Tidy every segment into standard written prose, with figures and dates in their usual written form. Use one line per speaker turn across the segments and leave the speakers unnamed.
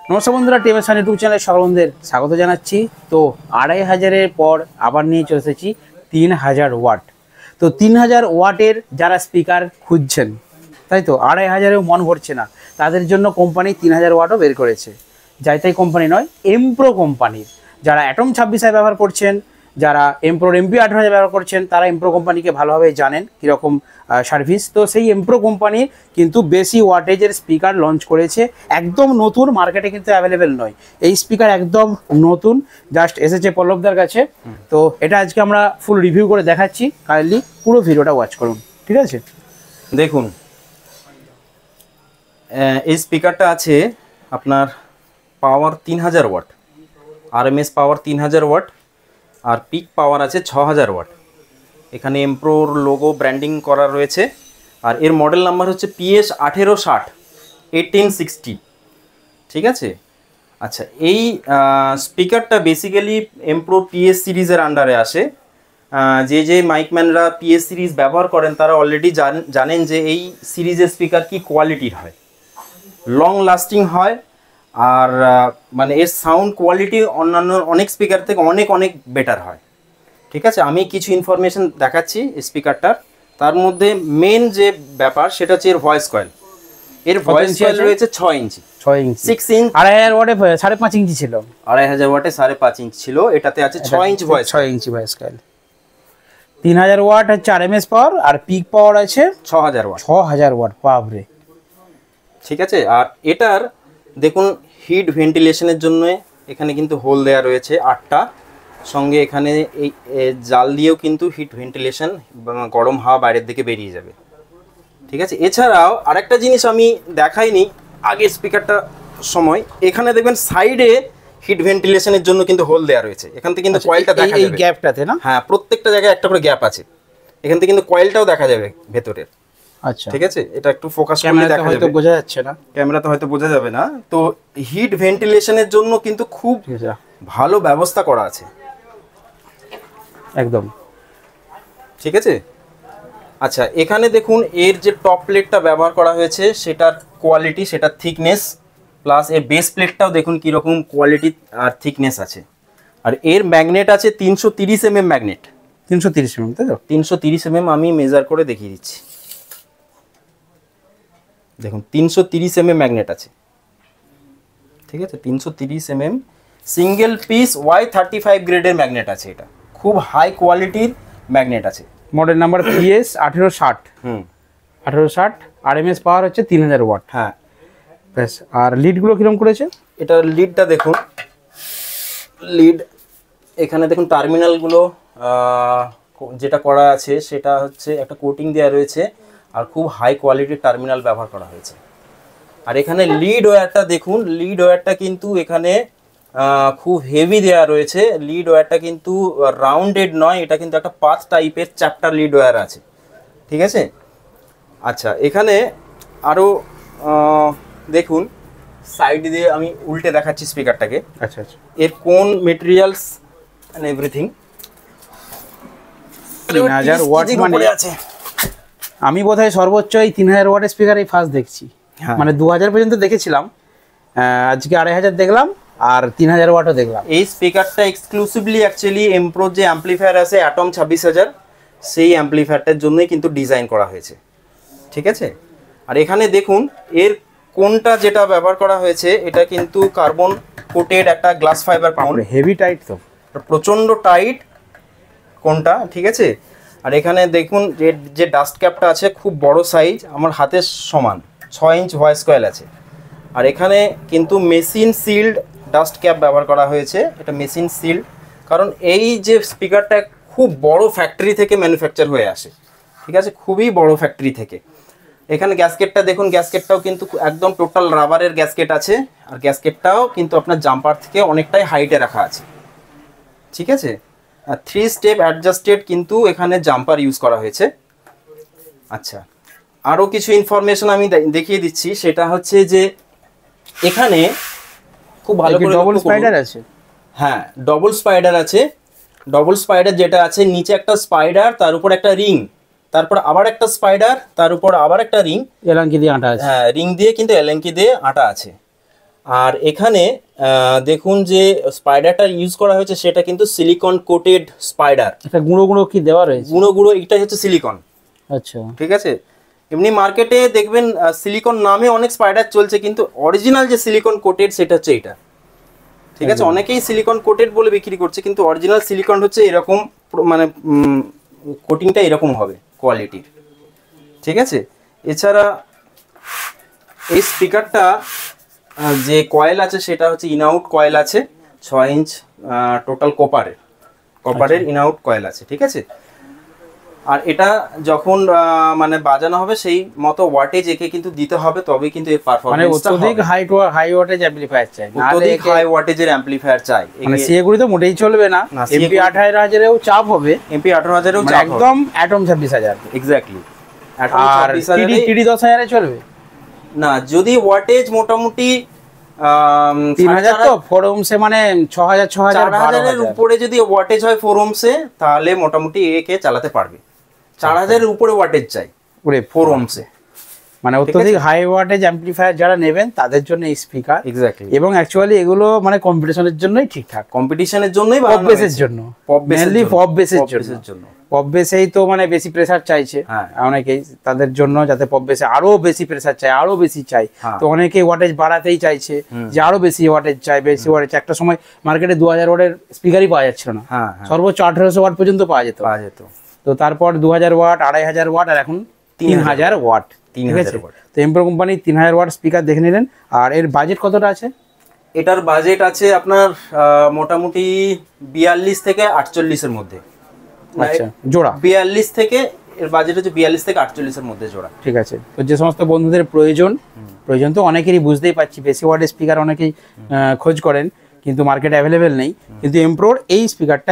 নমস্কার বন্ধুরা, TMS YouTube চ্যানেলে সকল বন্ধুদের স্বাগত জানাচ্ছি। তো 2500-এর পর আবার নিয়ে চলে এসেছি 3000 ওয়াট। তো 3000 ওয়াটের যারা স্পিকার খুঁজছেন, তাই তো 2500-এও মন ভরছে না, তাদের জন্য কোম্পানি 3000 ওয়াটও বের করেছে। যাই তাই কোম্পানি নয়, এমপ্রো কোম্পানির। যারা অ্যাটম 26 ব্যবহার করছেন, যারা এমপ্রোর এমপি 8000 ব্যবহার করছেন, তারা এমপ্রো কোম্পানিকে ভালোভাবে জানেন কীরকম সার্ভিস। তো সেই এমপ্রো কোম্পানি কিন্তু বেশি ওয়াটেজের স্পিকার লঞ্চ করেছে, একদম নতুন, মার্কেটে কিন্তু অ্যাভেলেবেল নয়। এই স্পিকার একদম নতুন, জাস্ট এসেছে পল্লবদার কাছে। তো এটা আজকে আমরা ফুল রিভিউ করে দেখাচ্ছি, কাইন্ডলি পুরো ভিডিওটা ওয়াচ করুন, ঠিক আছে?
দেখুন, এই স্পিকারটা আছে আপনার পাওয়ার 3000 ওয়াট, আরএমএস পাওয়ার 3000 ওয়াট, আর পিক পাওয়ার আছে 6000 ওয়াট। এখানে এমপ্রোর লোগো ব্র্যান্ডিং করা রয়েছে, আর এর মডেল নাম্বার হচ্ছে PS 1860 1860, ঠিক আছে? আচ্ছা, এই স্পিকারটা বেসিক্যালি এমপ্রো PS সিরিজের আন্ডারে আসে। যে মাইকম্যানরা PS সিরিজ ব্যবহার করেন তারা অলরেডি জানেন যে এই সিরিজের স্পিকার কি কোয়ালিটির হয়, লং লাস্টিং হয়, আর মানে এর সাউন্ড কোয়ালিটি অন্যান্য অনেক স্পিকার থেকে অনেক অনেক বেটার হয়, ঠিক আছে? আমি কিছু ইনফরমেশন দেখাচ্ছি স্পিকারটার। তার মধ্যে মেন যে ব্যাপার সেটা হচ্ছে এর ভয়েস কয়েল। এর ভয়েস কয়েল রয়েছে 6 ইঞ্চি, 6 ইঞ্চি 6 ইঞ্চ।
2500 ওয়াটে 5.5 ইঞ্চি ছিল,
2500 ওয়াটে 5.5 ইঞ্চি ছিল। এটাতে আছে 6 inch voice,
6 inch voice coil. 3000 watt হচ্ছে আরএমএস পাওয়ার, আর পিক পাওয়ার আছে
6000 ওয়াট।
6000 ওয়াট, বাপরে!
ঠিক আছে। আর এটার দেখুন হিট ভেন্টিলেশনের জন্য এখানে কিন্তু হোল দেওয়া রয়েছে 8টা, সঙ্গে এখানে এই জাল দিয়েও কিন্তু হিট ভেন্টিলেশন, গরম হাওয়া বাইরের দিকে বেরিয়ে যাবে, ঠিক আছে? এছাড়াও আরেকটা জিনিস আমি দেখাইনি আগে স্পিকারটা সময়, এখানে দেখবেন সাইডে হিট ভেন্টিলেশনের জন্য কিন্তু হোল দেওয়া রয়েছে। এখান থেকে কিন্তু কয়েলটা দেখা যাবে,
এই গ্যাপটাতে না?
হ্যাঁ, প্রত্যেকটা জায়গায় একটা করে গ্যাপ আছে। এখান থেকে কিন্তু কয়েলটাও দেখা যাবে ভেতরের।
আচ্ছা,
ঠিক আছে, এটা একটু ফোকাস করলে দেখা যাবে,
বোঝা যাচ্ছে না,
ক্যামেরাতে হয়তো বোঝা যাবে না। তো হিট ভেন্টিলেশনের জন্য কিন্তু খুব ভালো ব্যবস্থা করা আছে,
একদম,
ঠিক আছে? আচ্ছা, এখানে দেখুন এর যে টপ প্লেটটা ব্যবহার করা হয়েছে সেটার কোয়ালিটি, সেটার থিকনেস, প্লাস এর বেস প্লেটটাও দেখুন কীরকম কোয়ালিটি আর থিকনেস আছে। আর এর ম্যাগনেট আছে 330 mm ম্যাগনেট।
330 mm, তাই তো?
330 mm আমি মেজার করে দেখিয়ে দিচ্ছি। দেখুন 330 mm ম্যাগনেট আছে, ঠিক আছে? 330 mm সিঙ্গেল পিস Y35 গ্রেডের ম্যাগনেট আছে। এটা খুব হাই কোয়ালিটির ম্যাগনেট আছে।
Model number PS 1860। 1860, আরএমএস পাওয়ার হচ্ছে 3000 ওয়াট।
হ্যাঁ,
ব্যাস। আর লিডগুলো কিরকম করেছে?
এটার লিডটা দেখুন, লিড এখানে দেখুন টার্মিনালগুলো যেটা করা আছে সেটা হচ্ছে একটা কোটিং দেওয়া রয়েছে, আর খুব হাই কোয়ালিটির টার্মিনাল ব্যবহার করা হয়েছে। আর এখানে লিড ওয়্যারটা দেখুন, লিড ওয়্যারটা কিন্তু এখানে খুব হেভি দেওয়া রয়েছে। লিড ওয়্যারটা কিন্তু রাউন্ডেড নয়, এটা কিন্তু একটা পাত টাইপের চ্যাপ্টার লিড ওয়্যার আছে, ঠিক আছে? আচ্ছা, এখানে আরও দেখুন সাইড দিয়ে আমি উল্টে দেখাচ্ছি স্পিকারটাকে।
আচ্ছা আচ্ছা,
এর কোন মেটেরিয়ালস এন্ড এভরিথিং।
3000 ওয়াট মানে
আছে।
আমি বোধহয় সর্বোচ্চ এই 3000 ওয়াটের স্পিকার এই ফার্স্ট দেখছি। মানে 2000 পর্যন্ত দেখেছিলাম, আজকে 2500 দেখলাম, আর 3000 ওয়াটও দেখলাম।
এই স্পিকারটা এক্সক্লুসিভলি অ্যাকচুয়ালি এমপ্রোর যে অ্যাম্পলিফায়ার আছে অ্যাটম 26000, সেই অ্যাম্পলিফায়ারটার জন্যই কিন্তু ডিজাইন করা হয়েছে, ঠিক আছে? আর এখানে দেখুন এর কোনটা যেটা ব্যবহার করা হয়েছে, এটা কিন্তু কার্বন কোটেড একটা গ্লাস ফাইবার কোন,
হেভি টাইট, তো
প্রচণ্ড টাইট কোনটা, ঠিক আছে? আর এখানে দেখুন যে ডাস্ট ক্যাপটা আছে খুব বড় সাইজ, আমার হাতের সমান, 6 ইঞ্চ ভয়েস কয়েল আছে। আর এখানে কিন্তু মেশিন সিল্ড ডাস্ট ক্যাপ ব্যবহার করা হয়েছে। এটা মেশিন সিল্ড, কারণ এই যে স্পিকারটা খুব বড় ফ্যাক্টরি থেকে ম্যানুফ্যাকচার হয়ে আসে, ঠিক আছে? খুবই বড় ফ্যাক্টরি থেকে। এখানে গ্যাসকেটটা দেখুন, গ্যাসকেটটাও কিন্তু একদম টোটাল রাবারের গ্যাসকেট আছে, আর গ্যাসকেটটাও কিন্তু আপনার জাম্পার থেকে অনেকটাই হাইটে রাখা আছে, ঠিক আছে? আর 3 স্টেপ অ্যাডজাস্টেড কিন্তু এখানে জাম্পার ইউজ করা হয়েছে। আচ্ছা, আরও কিছু ইনফরমেশন আমি দেখিয়ে দিচ্ছি, সেটা হচ্ছে যে এখানে খুব ভালো করে
ডবল স্পাইডার আছে।
হ্যাঁ, ডবল স্পাইডার আছে। ডবল স্পাইডার যেটা আছে, নিচে একটা স্পাইডার, তার উপর একটা রিং, তারপর আবার একটা স্পাইডার, তার উপর আবার একটা রিং,
এলাঙ্কি দিয়ে আটা আছে।
হ্যাঁ, রিং দিয়ে কিন্তু এলাঙ্কি দিয়ে আটা আছে। আর এখানে দেখুন যে স্পাইডারটা ইউজ করা হয়েছে সেটা কিন্তু সিলিকন কোটেড স্পাইডার।
এটা গুঁড়ো গুঁড়ো কি দেওয়া রয়েছে?
গুঁড়ো গুঁড়ো এটাই হচ্ছে সিলিকন।
আচ্ছা,
ঠিক আছে। এমনি মার্কেটে দেখবেন সিলিকন নামে অনেক স্পাইডার চলছে, কিন্তু অরিজিনাল যে সিলিকন কোটেড সেটা হচ্ছে এটা। ঠিক আছে, অনেকেই সিলিকন কোটেড বলে বিক্রি করছে, কিন্তু অরিজিনাল সিলিকন হচ্ছে এরকম, মানে কোটিংটা এরকম হবে কোয়ালিটির। ঠিক আছে। এছাড়া এই স্পিকারটা যে কয়েল আছে সেটা হচ্ছে ইন আউট কয়েল আছে 6 ইঞ্চ টোটাল কপারের ইন আউট কয়েল আছে। ঠিক আছে। আর এটা যখন মানে বাজানো হবে সেই মতো ওয়াটেজ একে কিন্তু দিতে হবে, তবে কিন্তু এর পারফরম্যান্সটা হবে।
মানে অত্যধিক হাই ওয়াটেজ অ্যাম্পলিফায়ার চাই,
অত্যধিক হাই ওয়াটেজের অ্যাম্পলিফায়ার চাই।
মানে সিএগুলি তো মোটেই চলবে না, এমপি 18000 এও চাপ হবে,
এমপি 18000 এও চাপ হবে,
একদম অ্যাটম 26000।
এক্স্যাক্টলি।
আর টিডি 10000 এ চলবে
না, যদি ওয়াটেজ মোটামুটি
3000, তো 4 ওহমসে মানে 6000
4000 এর উপরে যদি ওয়াটেজ হয় 4 ওহমসে, তাহলে মোটামুটি একে চালাতে পারবে। 4000 এর উপরে ওয়াটেজ চাই
পুরো
4 ওহমসে।
মানে অত্যধিক হাই ওয়াটেজ অ্যাম্পলিফায়ার যারা নেবেন তাদের জন্য এই স্পিকার।
এক্স্যাক্টলি।
এবং অ্যাকচুয়ালি এগুলো মানে কম্পিটিশনের জন্যই ঠিকঠাক,
কম্পিটিশনের জন্যই
পপ বেসের জন্য, মেইনলি পপ বেসের জন্য। পপ বেসেই তো মানে বেশি প্রেসার চাইছে অনেকেই, তাদের জন্য যাতে পপ বেসে আরো বেশি প্রেসার চাই, আরো বেশি চাই, তো অনেকে ওয়াটেজ বাড়াতেই চাইছে যে আরো বেশি ওয়াটেজ চাই, বেশি ওয়াটেজ। একটা সময় মার্কেটে 2000 ওয়াটের স্পিকারই পাওয়া যাচ্ছিল না, সর্বোচ্চ 1800 ওয়াট পর্যন্ত পাওয়া যেত। তো তারপর 2000 ওয়াট, 2500 ওয়াট, আর এখন 3000 ওয়াট। ঠিক আছে। তো এমপ্রো কোম্পানি 3000 ওয়াট স্পিকার দেখে নিলেন। আর এর বাজেট কতটা আছে?
এটার বাজেট আছে আপনার মোটামুটি 42 থেকে 48 এর মধ্যে।
আচ্ছা, জোড়া
42 থেকে, এর বাজেট হচ্ছে 42 থেকে 48 এর মধ্যে জোড়া।
ঠিক আছে। তো যে সমস্ত বন্ধুদের প্রয়োজন তো অনেকেরই, বুঝতেই পারছি বেশি ওয়াটের স্পিকার অনেকেই খোঁজ করেন, কিন্তু মার্কেটে অ্যাভেলেবেল নেই, কিন্তু এমপ্রোর এই স্পিকারটা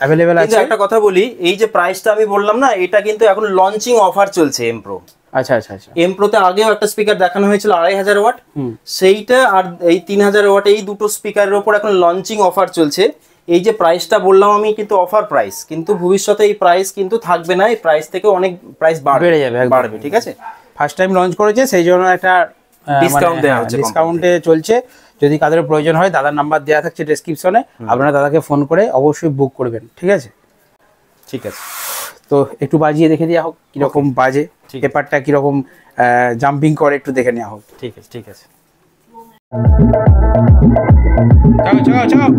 অ্যাভেলেবেল আছে।
একটা কথা বলি, এই যে প্রাইসটা আমি বললাম না, এটা কিন্তু এখন লঞ্চিং অফার চলছে এমপ্রো।
আচ্ছা আচ্ছা আচ্ছা।
এমপ্রোতে আগেও একটা স্পিকার দেখানো হয়েছিল 2500 ওয়াট, সেইটা আর এই 3000 ওয়াট, এই দুটো স্পিকারের উপর এখন লঞ্চিং অফার চলছে। এই যে প্রাইসটা বললাম আমি, কিন্তু অফার প্রাইস, কিন্তু ভবিষ্যতে এই প্রাইস কিন্তু থাকবে না, এই প্রাইস থেকে অনেক প্রাইস বেড়ে যাবে। ঠিক আছে।
ফার্স্ট টাইম লঞ্চ করেছে, সেই জন্য একটা ডিসকাউন্ট দেওয়া হচ্ছে, ডিসকাউন্টে চলছে। যদি কাদের প্রয়োজন হয়, দাদার নাম্বার দেওয়া থাকছে ডেসক্রিপশনে, আপনারা দাদাকে ফোন করে অবশ্যই বুক করবেন। ঠিক আছে।
ঠিক আছে।
তো একটু বাজিয়ে দেখে দেওয়া হোক কিরকম বাজে, পেপারটা কিরকম জাম্পিং করে একটু দেখে নেওয়া হোক।
ঠিক আছে। ঠিক আছে।
চাও চাও চাও।